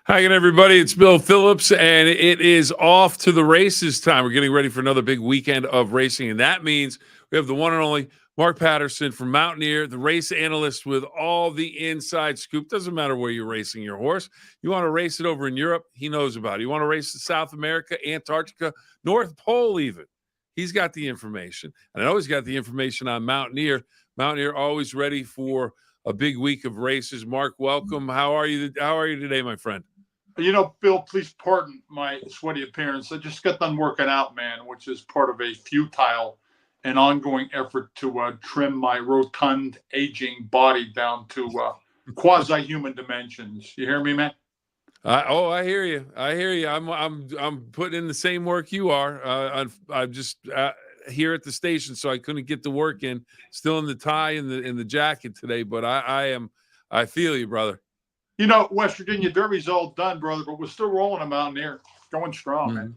Hi again, everybody. It's Bill Phillips, and it is off to the races time. We're getting ready for another big weekend of racing, and that means we have the one and only Mark Patterson from Mountaineer, the race analyst with all the inside scoop. Doesn't matter where you're racing your horse. You want to race it over in Europe, he knows about it. You want to race in South America, Antarctica, North Pole, even. He's got the information, and I know he's got the information on Mountaineer. Mountaineer always ready for a big week of races. Mark, welcome. How are you? How are you today, my friend? Bill, please pardon my sweaty appearance. I just got done working out, man, which is part of a futile and ongoing effort to trim my rotund, aging body down to quasi-human dimensions. You hear me, man? I hear you. I hear you. I'm putting in the same work you are. I'm just here at the station, so I couldn't get the work in. Still in the tie and the jacket today, but I am. I feel you, brother. West Virginia Derby's all done, brother, but we're still rolling a Mountaineer, going strong, man.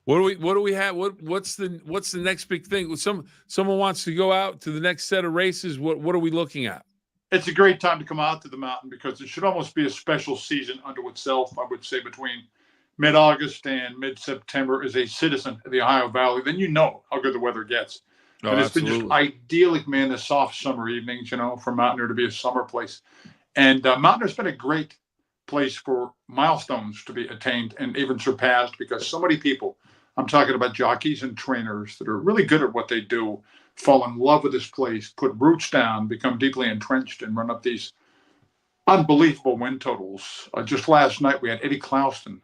What do we have? What's the next big thing? Someone wants to go out to the next set of races. What are we looking at? It's a great time to come out to the mountain because it should almost be a special season unto itself. I would say between mid-August and mid-September as a citizen of the Ohio Valley, then you know how good the weather gets. Oh, And it's been absolutely. just idyllic, man, the soft summer evenings, for Mountaineer to be a summer place. And Mountaineer's been a great place for milestones to be attained and even surpassed because so many people, I'm talking about jockeys and trainers that are really good at what they do, fall in love with this place, put roots down, become deeply entrenched, and run up these unbelievable win totals. Just last night, we had Eddie Clouston,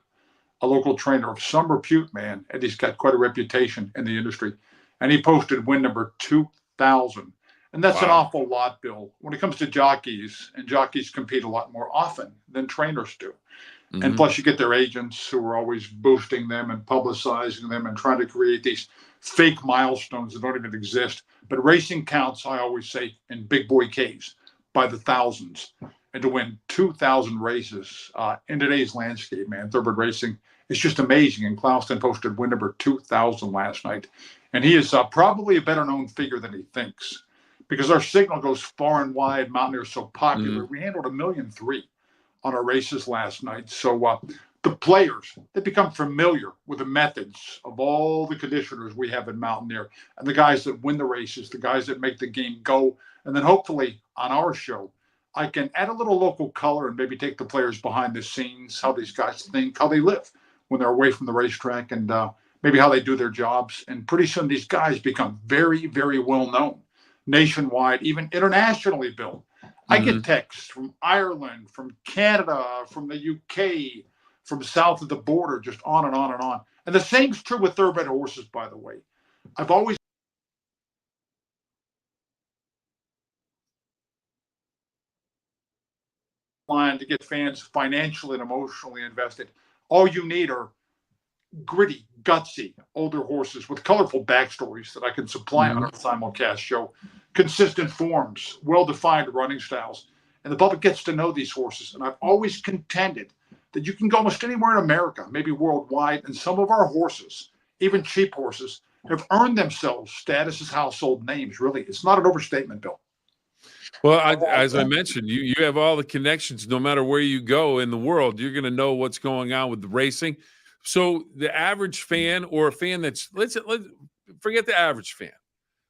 a local trainer of some repute, man. Eddie's got quite a reputation in the industry. And he posted win number 2,000. And that's an Wow. awful lot, Bill. When it comes to jockeys, and jockeys compete a lot more often than trainers do. And Hmm. plus, you get their agents who are always boosting them and publicizing them and trying to create these fake milestones that don't even exist. But racing counts, I always say, in big boy caves by the thousands. And to win 2,000 races in today's landscape, man, thoroughbred racing is just amazing. And Clouston posted win number 2,000 last night. And he is probably a better known figure than he thinks because our signal goes far and wide. Mountaineer is so popular. Hmm. We handled 1,000,003 on our races last night. So the players, they become familiar with the methods of all the conditioners we have in Mountaineer and the guys that win the races, the guys that make the game go. And then hopefully on our show, I can add a little local color and maybe take the players behind the scenes, how these guys think, how they live when they're away from the racetrack, and maybe how they do their jobs. And pretty soon these guys become very, very well known nationwide, even internationally, Bill. I get Hmm. texts from Ireland, from Canada, from the UK, from south of the border, just on and on and on. And the same's true with thoroughbred horses, by the way. I've always wanted to get fans financially and emotionally invested. All you need are gritty, gutsy, older horses with colorful backstories that I can supply on Hmm. our simulcast show, consistent forms, well defined running styles. And the public gets to know these horses. And I've always contended that you can go almost anywhere in America, maybe worldwide, and some of our horses, even cheap horses, have earned themselves status as household names. Really, it's not an overstatement, Bill. Well, as I mentioned, you have all the connections. No matter where you go in the world, you're going to know what's going on with the racing. So the average fan or a fan that's let's forget the average fan.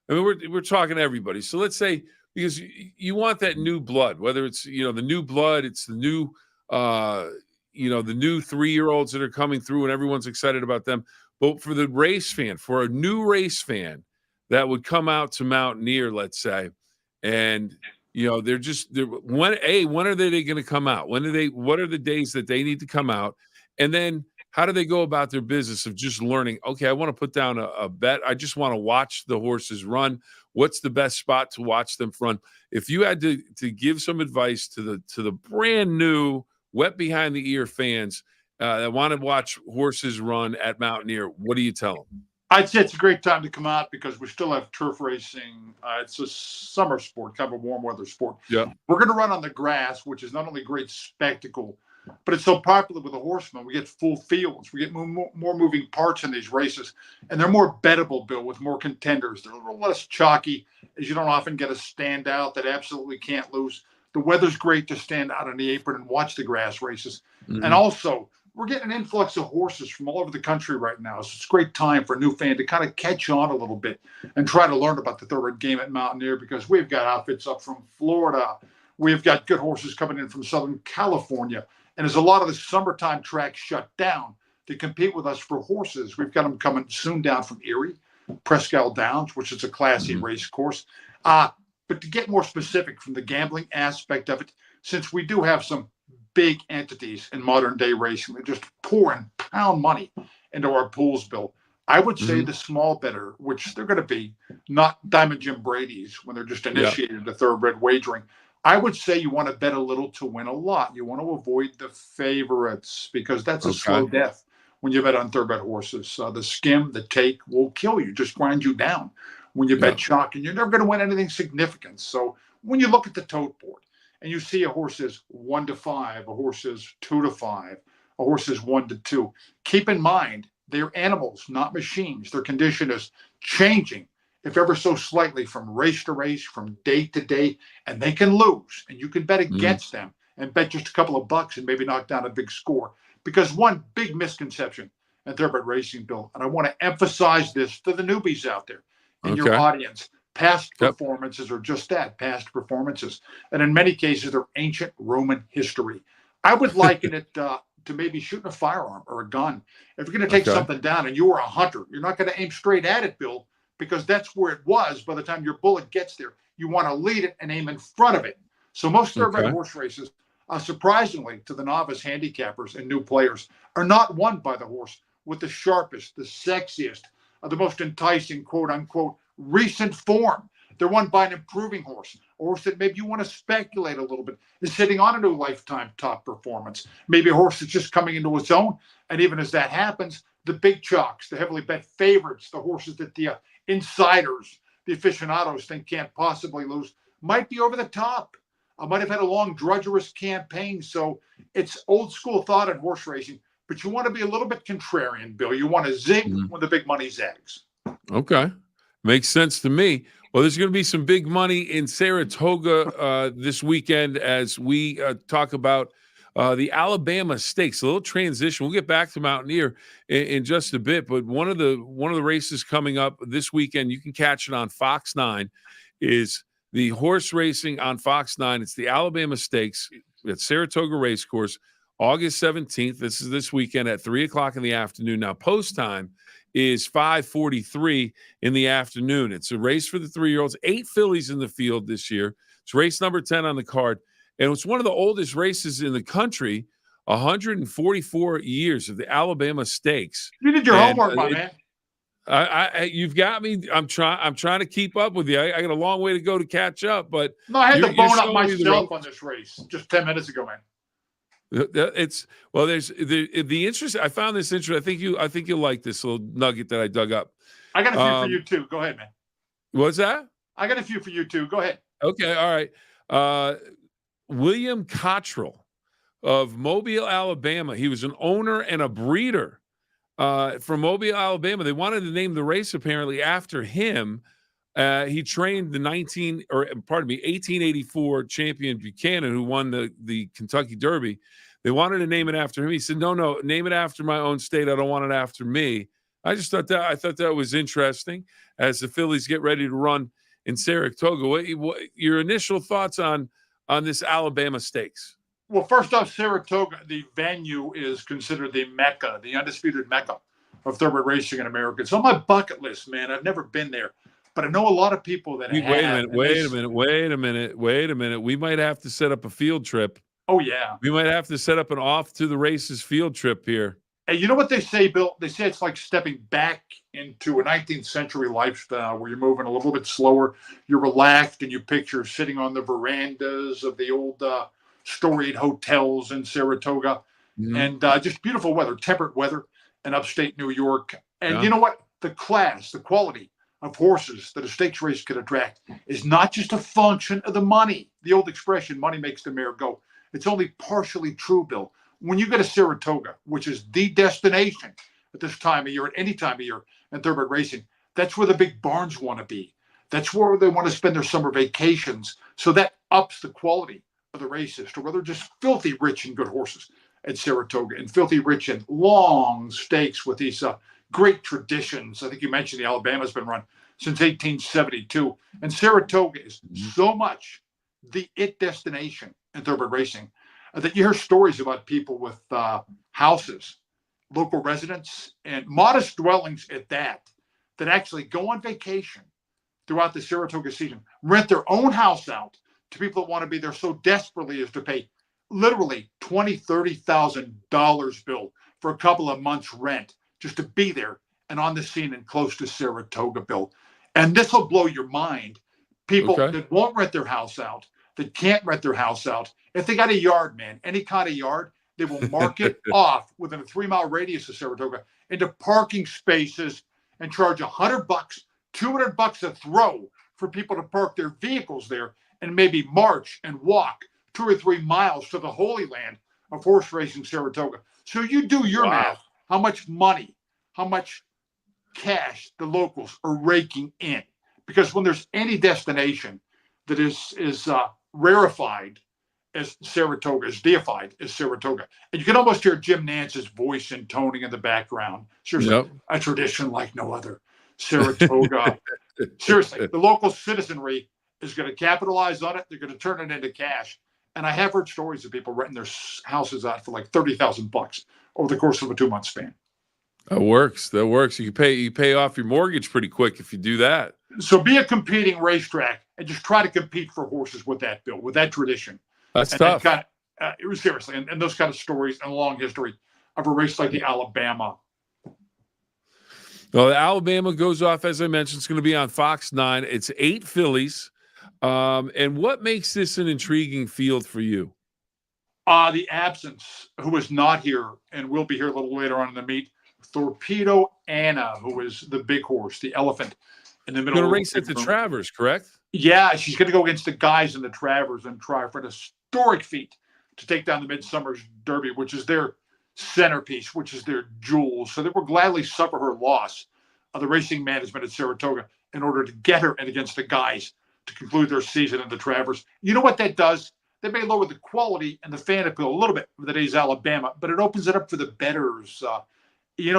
I mean, we're talking everybody. So let's say because you want that new blood, whether it's the new blood, it's the new uh, the new 3-year-olds that are coming through, and everyone's excited about them. But for the race fan, for a new race fan that would come out to Mountaineer, let's say, and they're when are they going to come out? What are the days that they need to come out? And then how do they go about their business of just learning? Okay, I want to put down a bet. I just want to watch the horses run. What's the best spot to watch them run? If you had to give some advice to the brand new, wet behind the ear fans that want to watch horses run at Mountaineer, what do you tell them? I'd say it's a great time to come out because we still have turf racing. It's a summer sport, kind of a warm weather sport. Yeah. We're going to run on the grass, which is not only great spectacle, but it's so popular with the horsemen. We get full fields. We get more moving parts in these races, and they're more bettable, Bill, with more contenders. They're a little less chalky, as you don't often get a standout that absolutely can't lose. The weather's great to stand out on the apron and watch the grass races. And Mhm. also, we're getting an influx of horses from all over the country right now. So it's a great time for a new fan to kind of catch on a little bit and try to learn about the thoroughbred game at Mountaineer, because we've got outfits up from Florida. We've got good horses coming in from Southern California. And as a lot of the summertime tracks shut down to compete with us for horses, we've got them coming soon down from Erie, Presque Downs, which is a classy Mhm. race course. But to get more specific from the gambling aspect of it, since we do have some big entities in modern day racing that just pour and pound money into our pools, Bill, I would say Mhm. the small bettor, which they're going to be, not Diamond Jim Brady's when they're just Yeah. initiated into thoroughbred wagering. I would say you want to bet a little to win a lot. You want to avoid the favorites because that's a Okay. slow death when you bet on thoroughbred horses. The skim, the take will kill you, just grind you down when you Yeah. bet chalk, and you're never going to win anything significant. So when you look at the tote board and you see a horse is 1-5, a horse is 2-5, a horse is 1-2, keep in mind they're animals, not machines. Their condition is changing, if ever so slightly, from race to race, from day to day, and they can lose. And you can bet Mhm. against them and bet just a couple of bucks and maybe knock down a big score. Because one big misconception in thoroughbred racing, Bill, and I want to emphasize this to the newbies out there in your Okay. audience, past Yep. performances are just that, past performances. And in many cases, they're ancient Roman history. I would liken it to maybe shooting a firearm or a gun. If you're going to take Okay. something down and you were a hunter, you're not going to aim straight at it, Bill, because that's where it was by the time your bullet gets there. You want to lead it and aim in front of it. So most thoroughbred Okay. horse races, surprisingly to the novice handicappers and new players, are not won by the horse with the sharpest, the sexiest, the most enticing, quote unquote, recent form. They're won by an improving horse, a horse that maybe you want to speculate a little bit is sitting on a new lifetime top performance. Maybe a horse that's just coming into its own. And even as that happens, the big chalks, the heavily bet favorites, the horses that the insiders, the aficionados think can't possibly lose, might be over the top. I might have had a long, drudgerous campaign. So it's old school thought in horse racing, but you want to be a little bit contrarian, Bill. You want to zig Mhm. when the big money zags. Okay. Makes sense to me. Well, there's going to be some big money in Saratoga this weekend as we talk about the Alabama Stakes. A little transition. We'll get back to Mountaineer in just a bit, but one of the races coming up this weekend, you can catch it on Fox 9, is the horse racing on Fox 9. It's the Alabama Stakes at Saratoga Racecourse, August 17th. This is this weekend at 3:00 in the afternoon. Now, post time is 5:43 in the afternoon. It's a race for the 3-year-olds. 8 fillies in the field this year. It's race number 10 on the card, and it's one of the oldest races in the country. 144 years of the Alabama Stakes, You did your and homework, my man. you've got me. I'm trying to keep up with you. I got a long way to go to catch up, but No, I had you're to you're bone up showing me the myself rope. on this race just 10 minutes ago, man. It's well. There's the interest. I found this interesting. I think you'll like this little nugget that I dug up. I got a few for Um, you too. Go ahead, man. what's that? I got a few for you too. Go ahead. Okay, all right. Uh, William Cottrell of Mobile, Alabama. He was an owner and a breeder from Mobile, Alabama. They wanted to name the race apparently after him. He trained the 1884 champion Buchanan, who won the Kentucky Derby. They wanted to name it after him. He said, "No, name it after my own state. I don't want it after me." I thought that was interesting as the Phillies get ready to run in Saratoga. What your initial thoughts on this Alabama Stakes? Well, first off, Saratoga, the venue is considered the Mecca, the undisputed Mecca of thoroughbred racing in America. It's on my bucket list, man. I've never been there, but I know a lot of people that Wait have. a minute. and they Wait a minute. We might have to set up a field trip. Oh, yeah. We might have to set up an off to the races field trip here. And you know what they say, Bill? They say it's like stepping back into a 19th century lifestyle where you're moving a little bit slower, you're relaxed, and you picture sitting on the verandas of the old storied hotels in Saratoga, Mhm. and just beautiful weather, temperate weather in upstate New York. And Yeah. you know what? The class, the quality of horses that a stakes race could attract is not just a function of the money. The old expression, money makes the mare go. It's only partially true, Bill. When you go to Saratoga, which is the destination at this time of year, at any time of year in thoroughbred racing, that's where the big barns want to be. That's where they want to spend their summer vacations. So that ups the quality of the races to where they're just filthy rich in good horses at Saratoga and filthy rich in long stakes with these great traditions. I think you mentioned the Alabama's been run since 1872. And Saratoga is so much the it destination in thoroughbred racing that you hear stories about people with houses, local residents, and modest dwellings at that actually go on vacation throughout the Saratoga season, rent their own house out to people that want to be there so desperately as to pay literally $20,000, $30,000 bill for a couple of months rent just to be there and on the scene and close to Saratoga, Bill. And this will blow your mind. People that won't rent their house out, that can't rent their house out, if they got a yard, man, any kind of yard, they will mark it off within a 3-mile radius of Saratoga into parking spaces and charge $100, $200 a throw for people to park their vehicles there and maybe march and walk 2 or 3 miles to the holy land of horse racing Saratoga. So you do your math, how much money, how much cash the locals are raking in. Because when there's any destination that is rarefied as Saratoga, is deified as Saratoga, and you can almost hear Jim Nance's voice intoning in the background. Seriously, a tradition like no other. Saratoga. Seriously, the local citizenry is going to capitalize on it. They're going to turn it into cash. And I have heard stories of people renting their houses out for like $30,000 over the course of a 2-month span. That works. That works. You pay off your mortgage pretty quick if you do that. So be a competing racetrack and just try to compete for horses with that, Bill, with that tradition. That's tough. It was seriously, and those kind of stories and a long history of a race like the Alabama. Well, the Alabama goes off, as I mentioned. It's going to be on Fox 9. It's 8 fillies. And what makes this an intriguing field for you? The absence, who is not here and will be here a little later on in the meet, Torpedo Anna, who is the big horse, the elephant in the middle. Going to race at the Travers, correct? Yeah, she's going to go against the guys in the Travers and try for an historic feat to take down the Midsummer's Derby, which is their centerpiece, which is their jewel. So they will gladly suffer her loss of the racing management at Saratoga in order to get her and against the guys to conclude their season in the Travers. You know what that does? That may lower the quality and the fan appeal a little bit for today's Alabama, but it opens it up for the bettors.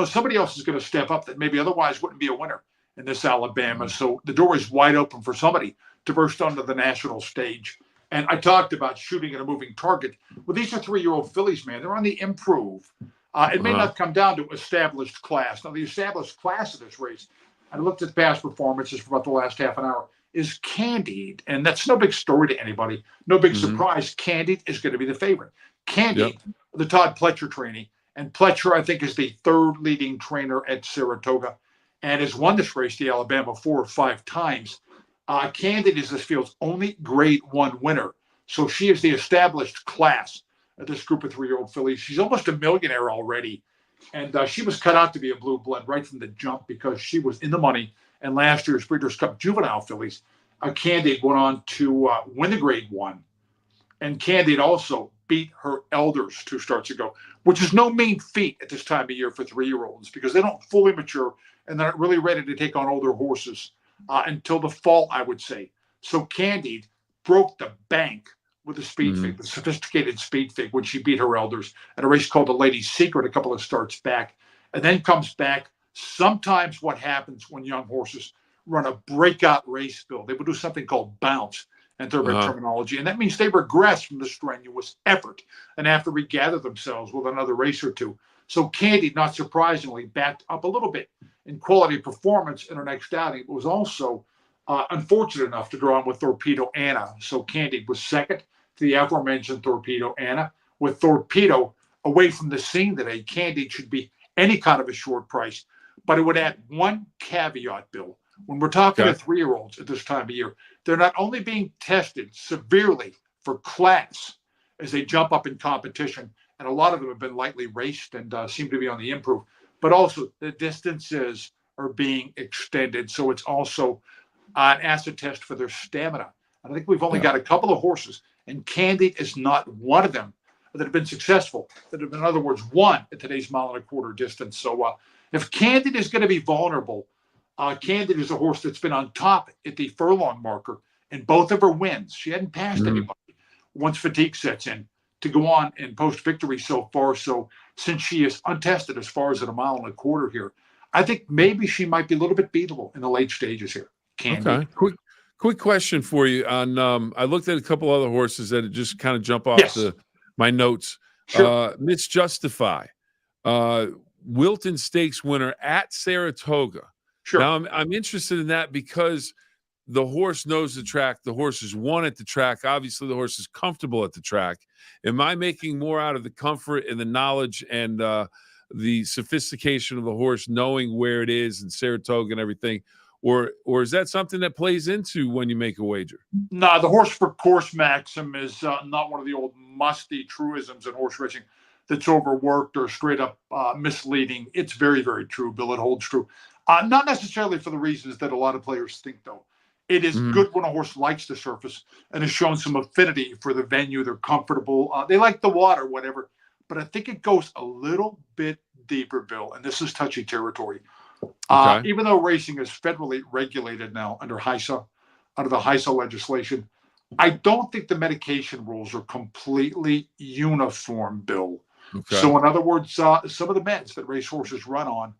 Somebody else is going to step up that maybe otherwise wouldn't be a winner in this Alabama. So the door is wide open for somebody to burst onto the national stage. And I talked about shooting at a moving target. Well, these are 3-year-old fillies, man. They're on the improve. It may not come down to established class. Now, the established class of this race, I looked at past performances for about the last half an hour, is Candide. And that's no big story to anybody. No big surprise. Candide is going to be the favorite. Candide, the Todd Pletcher trainee. And Pletcher, I think, is the 3rd leading trainer at Saratoga and has won this race, the Alabama, 4 or 5 times. Candide is this field's only Grade 1 winner. So she is the established class of this group of 3-year-old fillies. She's almost a millionaire already. And she was cut out to be a blue blood right from the jump because she was in the money. And last year's Breeders' Cup Juvenile fillies, Candide went on to win the Grade 1. And Candide also beat her elders 2 starts ago, which is no mean feat at this time of year for 3-year-olds because they don't fully mature and they're not really ready to take on older horses until the fall, I would say. So Candide broke the bank with the speed fig, the sophisticated speed fig, when she beat her elders at a race called the Lady's Secret a couple of starts back, and then comes back. Sometimes what happens when young horses run a breakout race, Bill, they will do something called bounce and thoroughbred terminology. And that means they regress from the strenuous effort and have to regather themselves with another race or two. So Candide, not surprisingly, backed up a little bit in quality performance in her next outing, but was also unfortunate enough to draw on with Torpedo Anna. So Candide was second to the aforementioned Torpedo Anna. With Torpedo away from the scene today, Candide should be any kind of a short price. But it would add one caveat, Bill. When we're talking to 3-year-olds at this time of year, they're not only being tested severely for class as they jump up in competition, and a lot of them have been lightly raced and seem to be on the improve, but also the distances are being extended. So it's also an acid test for their stamina. And I think we've only got a couple of horses, and Candide is not one of them that have been successful, that have, in other words, won at today's 1.25-mile distance. So if Candide is going to be vulnerable, Candide is a horse that's been on top at the furlong marker in both of her wins. She hadn't passed anybody. once fatigue sets in to go on and post victory so far. So since she is untested as far as at 1.25 miles here, I think maybe she might be a little bit beatable in the late stages here. Candy. Okay. Quick question for you on I looked at a couple other horses that just kind of jump off Yes. my notes. Sure. Miss Justify, Wilton Stakes winner at Saratoga. Sure. Now I'm interested in that because the horse knows the track. The horse has won at the track. Obviously, the horse is comfortable at the track. Am I making more out of the comfort and the knowledge and the sophistication of the horse knowing where it is and Saratoga and everything? Or is that something that plays into when you make a wager? No, the horse for course maxim is not one of the old musty truisms in horse racing that's overworked or straight up misleading. It's very, very true, Bill. It holds true. Not necessarily for the reasons that a lot of players think, though. It is good when a horse likes the surface and has shown some affinity for the venue. They're comfortable. They like the water, whatever. But I think it goes a little bit deeper, Bill, and this is touchy territory. Okay. Even though racing is federally regulated now under HISA, under the HISA legislation, I don't think the medication rules are completely uniform, Bill. Okay. So in other words, some of the meds that racehorses run on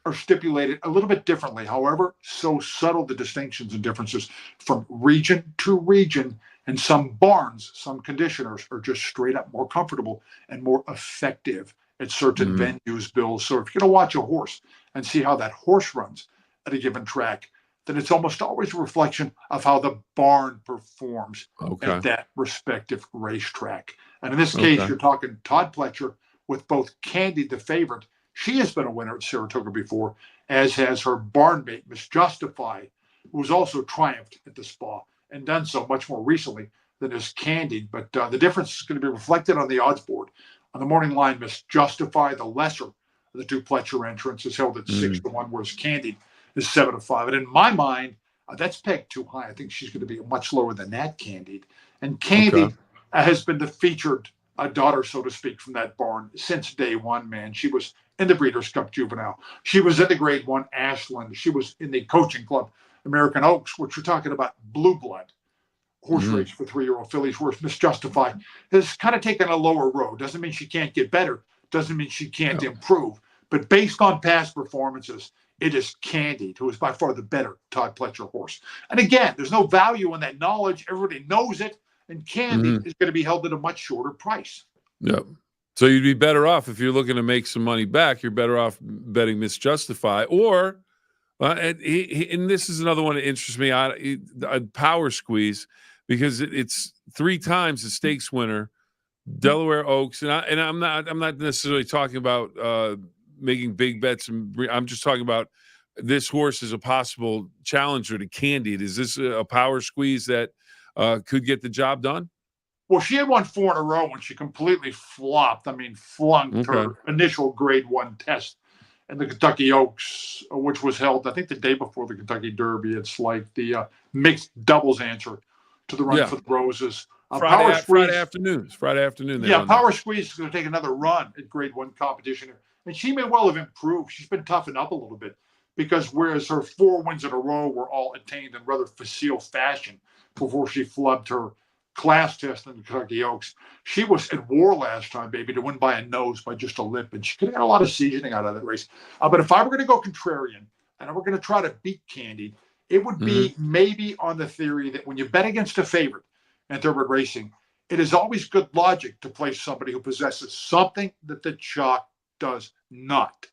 are stipulated a little bit differently. However, so subtle the distinctions and differences from region to region. And some barns, some conditioners are just straight up more comfortable and more effective at certain venues, Bill. So if you're going to watch a horse and see how that horse runs at a given track, then it's almost always a reflection of how the barn performs at that respective racetrack. And in this case, you're talking Todd Pletcher with both Candy, the favorite. She has been a winner at Saratoga before, as has her barn mate, Miss Justify, who has also triumphed at the Spa and done so much more recently than is Candy. But the difference is going to be reflected on the odds board. On the morning line, Miss Justify, the lesser of the two Pletcher entrants, is held at 6-1, whereas Candy is 7-5. And in my mind, that's pegged too high. I think she's going to be much lower than that, Candy. And Candy has been the featured daughter, so to speak, from that barn since day one, man. She was in the Breeders' Cup Juvenile. She was in the Grade 1 Ashland. She was in the coaching club, American Oaks, which we're talking about blue blood horse race for 3-year-old fillies, whereas Miss Justify has kind of taken a lower road. Doesn't mean she can't get better. Doesn't mean she can't improve. But based on past performances, it is Candy, who is by far the better Todd Pletcher horse. And again, there's no value in that knowledge. Everybody knows it. And Candy is going to be held at a much shorter price. Yep. So you'd be better off if you're looking to make some money back. You're better off betting Miss Justify, or and this is another one that interests me. A Power Squeeze, because it's 3 times the stakes winner, Delaware Oaks, and I'm not necessarily talking about making big bets. I'm just talking about this horse is a possible challenger to Candy. Is this a Power Squeeze that could get the job done? Well, she had won 4 in a row when she completely flopped. I mean, flunked her initial Grade 1 test in the Kentucky Oaks, which was held, I think, the day before the Kentucky Derby. It's like the mixed doubles answer to the Run for the Roses. Friday afternoon. Power Squeeze is going to take another run at Grade 1 competition. And she may well have improved. She's been toughened up a little bit, because whereas her 4 wins in a row were all attained in rather facile fashion before she flubbed her class test in the Kentucky Oaks, she was at war last time, baby, to win by a nose, by just a lip, and she could have had a lot of seasoning out of that race. But if I were going to go contrarian and we're going to try to beat Candy, it would be maybe on the theory that when you bet against a favorite in thoroughbred racing, it is always good logic to place somebody who possesses something that the chalk does not.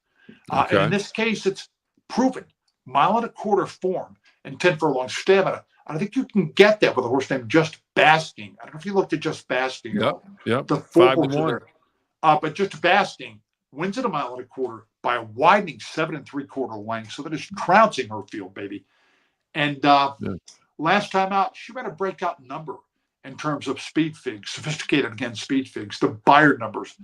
And in this case, it's proven 1.25 form and 10 furlong stamina. I think you can get that with a horse named Just Basking. I don't know if you looked at Just Basking. Yep. The 5-1. But Just Basking wins at 1.25 by a widening 7 3/4 length, so that is trouncing her field, baby. And last time out, she ran a breakout number in terms of speed figs, sophisticated against speed figs. The Bayard numbers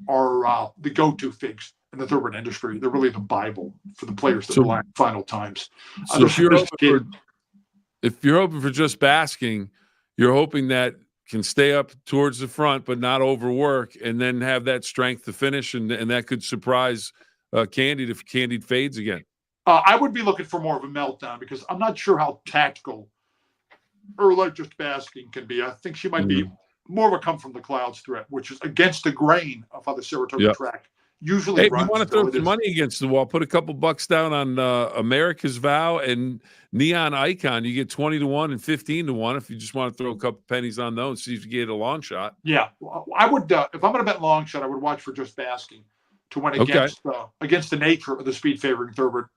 are the go-to figs in the thoroughbred industry. They're really the Bible for the players that rely on final times. So if you're hoping for Just Basking, you're hoping that can stay up towards the front but not overwork, and then have that strength to finish, and that could surprise Candy if Candy fades again. I would be looking for more of a meltdown, because I'm not sure how tactical or like Just Basking can be. I think she might be more of a come from the clouds threat, which is against the grain of how the Saratoga Yeah. track usually Hey, if you runs. want to throw some money against the wall, put a couple bucks down on America's Vow and Neon Icon. You get 20-1 and 15-1 if you just want to throw a couple pennies on those, see if you get a long shot. Yeah, I would. If I'm going to bet long shot, I would watch for Just Basking to win Okay. against the nature of the speed favoring Thurber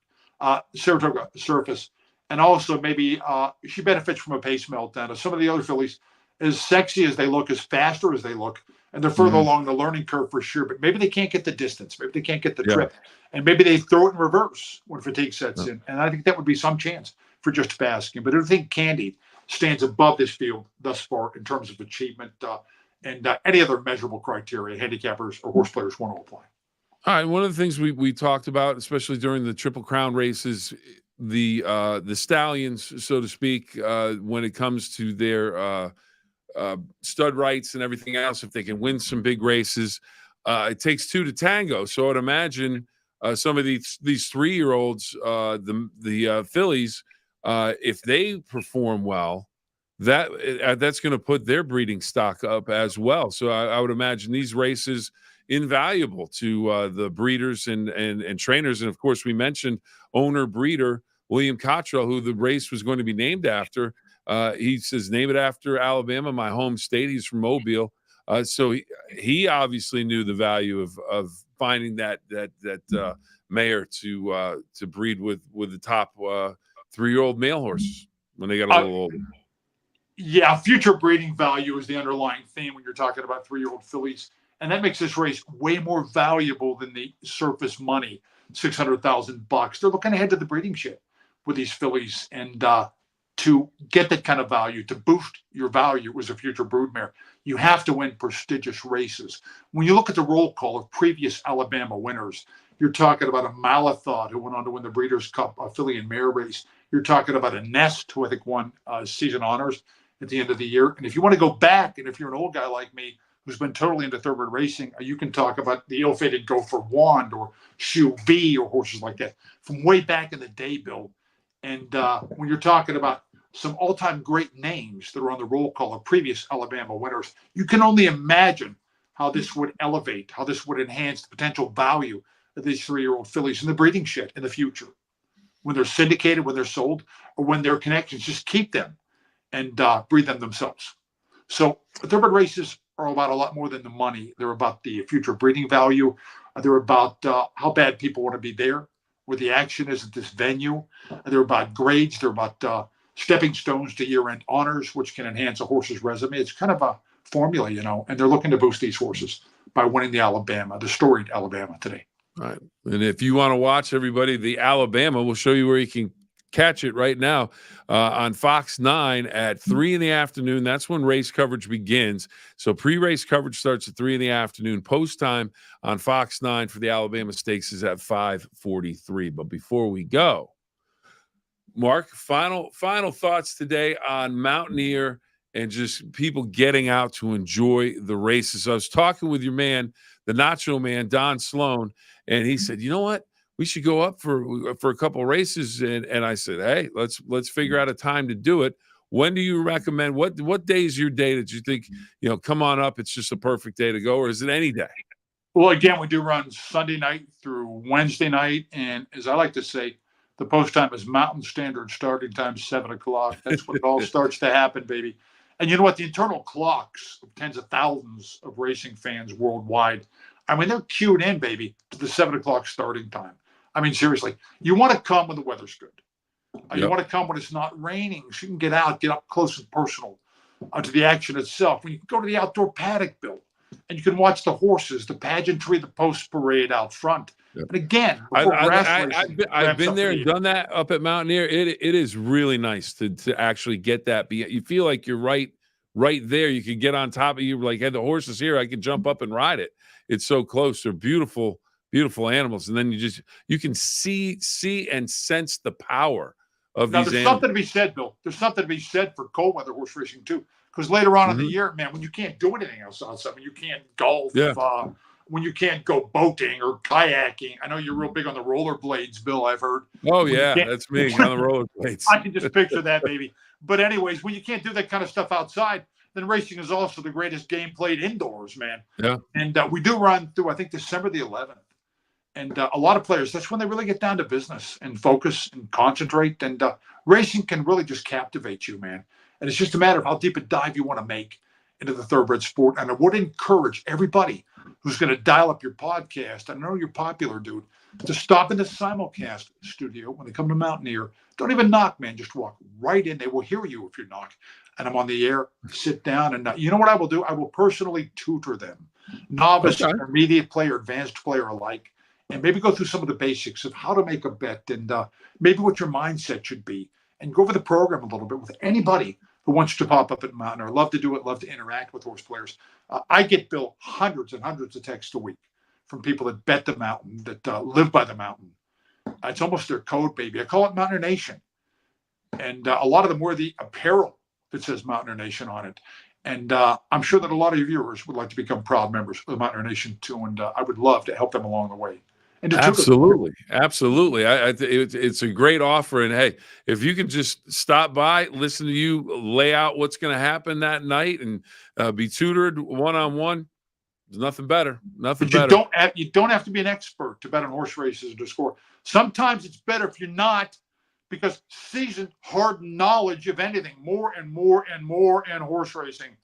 Saratoga surface, and also maybe she benefits from a pace meltdown. Some of the other fillies, as sexy as they look, as faster as they look, and they're further along the learning curve for sure. But maybe they can't get the distance. Maybe they can't get the trip, and maybe they throw it in reverse when fatigue sets in. And I think that would be some chance for Just Basking. But I think Candy stands above this field thus far in terms of achievement and any other measurable criteria handicappers or horse players want to apply. All right. One of the things we talked about, especially during the Triple Crown races, the stallions, so to speak, when it comes to their stud rights and everything else, if they can win some big races, it takes two to tango. So I'd imagine some of these 3-year-olds, the fillies, if they perform well, that's going to put their breeding stock up as well. So I would imagine these races invaluable to the breeders and trainers. And of course, we mentioned owner breeder William Cottrell, who the race was going to be named after. He says, name it after Alabama, my home state. He's from Mobile. So he obviously knew the value of finding that mare to breed with the top 3-year-old male horses when they got a little older. Yeah, future breeding value is the underlying theme when you're talking about 3-year-old fillies. And that makes this race way more valuable than the surface money, $600,000. They're looking ahead to the breeding shed with these fillies. And to get that kind of value, to boost your value as a future broodmare, you have to win prestigious races. When you look at the roll call of previous Alabama winners, you're talking about a Malathot who went on to win the Breeders' Cup, a filly and mare race. You're talking about a Nest who I think won season honors at the end of the year. And if you want to go back, and if you're an old guy like me who's been totally into thoroughbred racing, you can talk about the ill-fated Gopher Wand or Shoe V or horses like that from way back in the day, Bill. And when you're talking about some all-time great names that are on the roll call of previous Alabama winners, you can only imagine how this would elevate, how this would enhance the potential value of these 3-year-old fillies in the breeding shed in the future. When they're syndicated, when they're sold, or when their connections just keep them and breed them themselves. So thoroughbred races are about a lot more than the money. They're about the future breeding value. They're about how bad people want to be there, where the action is at this venue. They're about grades. They're about stepping stones to year-end honors, which can enhance a horse's resume. It's kind of a formula, and they're looking to boost these horses by winning the storied Alabama today. All right. And if you want to watch, everybody, the Alabama, we'll show you where you can catch it right now on Fox 9 at 3 in the afternoon. That's when race coverage begins. So pre-race coverage starts at 3 in the afternoon. Post time on Fox 9 for the Alabama Stakes is at 5:43. But before we go, Mark, final thoughts today on Mountaineer and just people getting out to enjoy the races. I was talking with your man, the Nacho Man, Don Sloan, and he said, you know what? We should go up for a couple of races. And I said, hey, let's figure out a time to do it. When do you recommend? What day is your day that you think, come on up, it's just a perfect day to go, or is it any day? Well, again, we do run Sunday night through Wednesday night. And as I like to say, the post time is Mountain Standard starting time, 7 o'clock. That's when it all starts to happen, baby. And you know what? The internal clocks of tens of thousands of racing fans worldwide, I mean, they're cued in, baby, to the 7 o'clock starting time. I mean, seriously, you want to come when the weather's good. You want to come when it's not raining, so you can get out, get up close and personal to the action itself. When you can go to the outdoor paddock, Bill, and you can watch the horses, the pageantry, the post parade out front. Yep. And again, I've been there and done that up at Mountaineer. It is really nice to actually get that. You feel like you're right there. You can get on top of you, like, hey, the horse is here. I can jump up and ride it. It's so close. They're beautiful, beautiful animals. And then you can see and sense the power of these animals. There's something to be said, Bill. There's something to be said for cold weather horse racing too. Because later on in the year, man, when you can't do anything else outside, when you can't golf, when you can't go boating or kayaking. I know you're real big on the rollerblades, Bill, I've heard. Oh, yeah, that's me on the rollerblades. I can just picture that, baby. But anyways, when you can't do that kind of stuff outside, then racing is also the greatest game played indoors, man. Yeah. And we do run through, I think, December the 11th. And a lot of players, that's when they really get down to business and focus and concentrate. And racing can really just captivate you, man. And it's just a matter of how deep a dive you want to make into the thoroughbred sport. And I would encourage everybody who's going to dial up your podcast, I know you're popular, dude, to stop in the simulcast studio when they come to Mountaineer. Don't even knock, man. Just walk right in. They will hear you if you knock. And I'm on the air, sit down. And you know what I will do? I will personally tutor them, novice, intermediate player, advanced player alike, and maybe go through some of the basics of how to make a bet and maybe what your mindset should be, and go over the program a little bit with anybody who wants to pop up at Mountaineer. Love to do it, love to interact with horse players. I get, Bill, hundreds and hundreds of texts a week from people that bet the mountain, that live by the mountain. It's almost their code, baby. I call it Mountaineer Nation. And a lot of them wear the apparel that says Mountaineer Nation on it. And I'm sure that a lot of your viewers would like to become proud members of the Mountaineer Nation too. And I would love to help them along the way. Absolutely. It's a great offer. And hey, if you can just stop by, listen to you lay out what's going to happen that night, and be tutored one-on-one, there's nothing better. Nothing better. You don't have to be an expert to bet on horse races or to score. Sometimes it's better if you're not, because seasoned, hardened knowledge of anything, more and more and more in horse racing,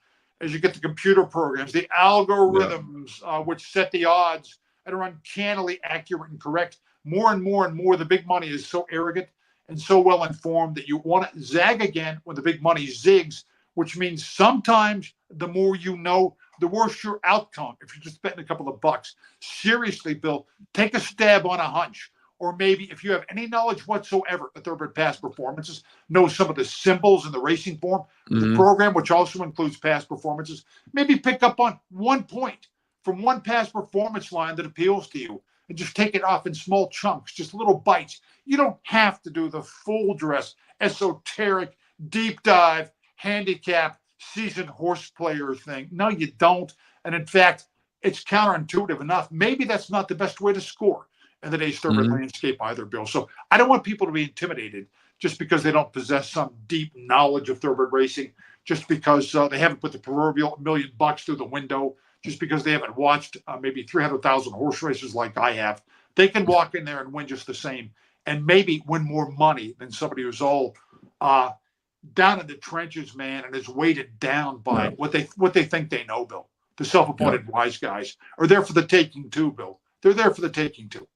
as you get the computer programs, the algorithms, which set the odds and are uncannily accurate and correct. More and more and more, the big money is so arrogant and so well informed that you want to zag again when the big money zigs, which means sometimes the more you know, the worse your outcome if you're just betting a couple of bucks. Seriously, Bill, take a stab on a hunch. Or maybe if you have any knowledge whatsoever of thoroughbred past performances, know some of the symbols in the racing form, the program, which also includes past performances, maybe pick up on 1 point from one past performance line that appeals to you, and just take it off in small chunks, just little bites. You don't have to do the full dress, esoteric, deep dive, handicap, seasoned horse player thing. No, you don't. And in fact, it's counterintuitive enough. Maybe that's not the best way to score in today's thoroughbred landscape either, Bill. So I don't want people to be intimidated just because they don't possess some deep knowledge of thoroughbred racing, just because they haven't put the proverbial $1 million through the window, just because they haven't watched maybe 300,000 horse races like I have. They can walk in there and win just the same, and maybe win more money than somebody who's all down in the trenches, man, and is weighted down by what they think they know, Bill. The self-appointed wise guys are there for the taking too, Bill. They're there for the taking too.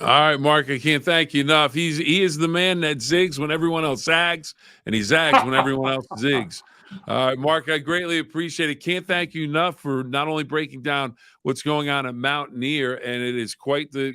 All right, Mark, I can't thank you enough. He is the man that zigs when everyone else zags, and he zags when everyone else zigs. All right, Mark, I greatly appreciate it. Can't thank you enough for not only breaking down what's going on at Mountaineer, and it is quite the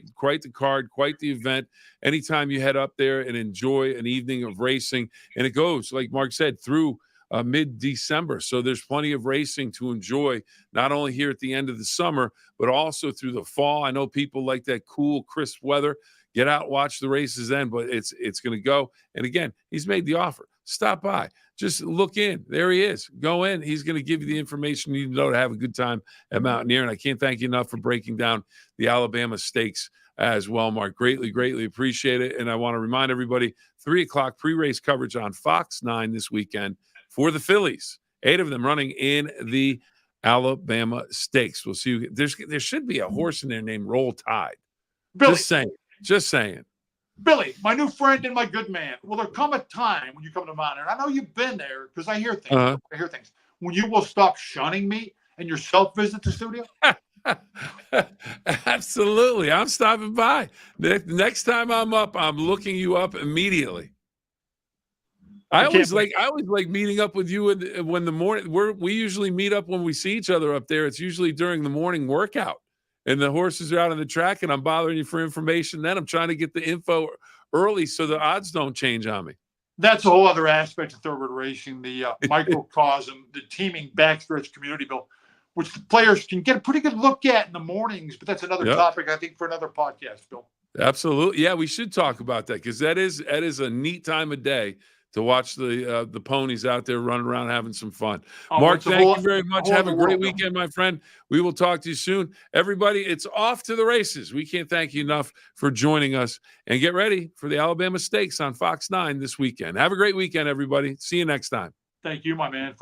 card, quite the event. Anytime you head up there and enjoy an evening of racing, and it goes, like Mark said, through mid-December. So there's plenty of racing to enjoy, not only here at the end of the summer, but also through the fall. I know people like that cool, crisp weather. Get out, watch the races then, but it's going to go. And again, he's made the offer. Stop by. Just look in. There he is. Go in. He's going to give you the information you need to know to have a good time at Mountaineer. And I can't thank you enough for breaking down the Alabama Stakes as well, Mark. Greatly, greatly appreciate it. And I want to remind everybody, 3 o'clock pre-race coverage on Fox 9 this weekend for the fillies. 8 of them running in the Alabama Stakes. We'll see. There should be a horse in there named Roll Tide. Billy. Just saying. Billy, my new friend and my good man, will there come a time when you come to Mountaineer? I know you've been there because I hear things. I hear things. When you will stop shunning me and yourself visit the studio? Absolutely. I'm stopping by. Next time I'm up, I'm looking you up immediately. I always like meeting up with you when the morning. We usually meet up when we see each other up there. It's usually during the morning workout. And the horses are out on the track, and I'm bothering you for information. Then I'm trying to get the info early so the odds don't change on me. That's a whole other aspect of thoroughbred racing, the microcosm, the teaming backstretch community, Bill, which the players can get a pretty good look at in the mornings. But that's another topic, I think, for another podcast, Bill. Absolutely. Yeah, we should talk about that, because that is a neat time of day to watch the ponies out there running around having some fun. Mark, thank you very much. Have a great weekend, my friend. We will talk to you soon. Everybody, it's off to the races. We can't thank you enough for joining us. And get ready for the Alabama Stakes on Fox 9 this weekend. Have a great weekend, everybody. See you next time. Thank you, my man, for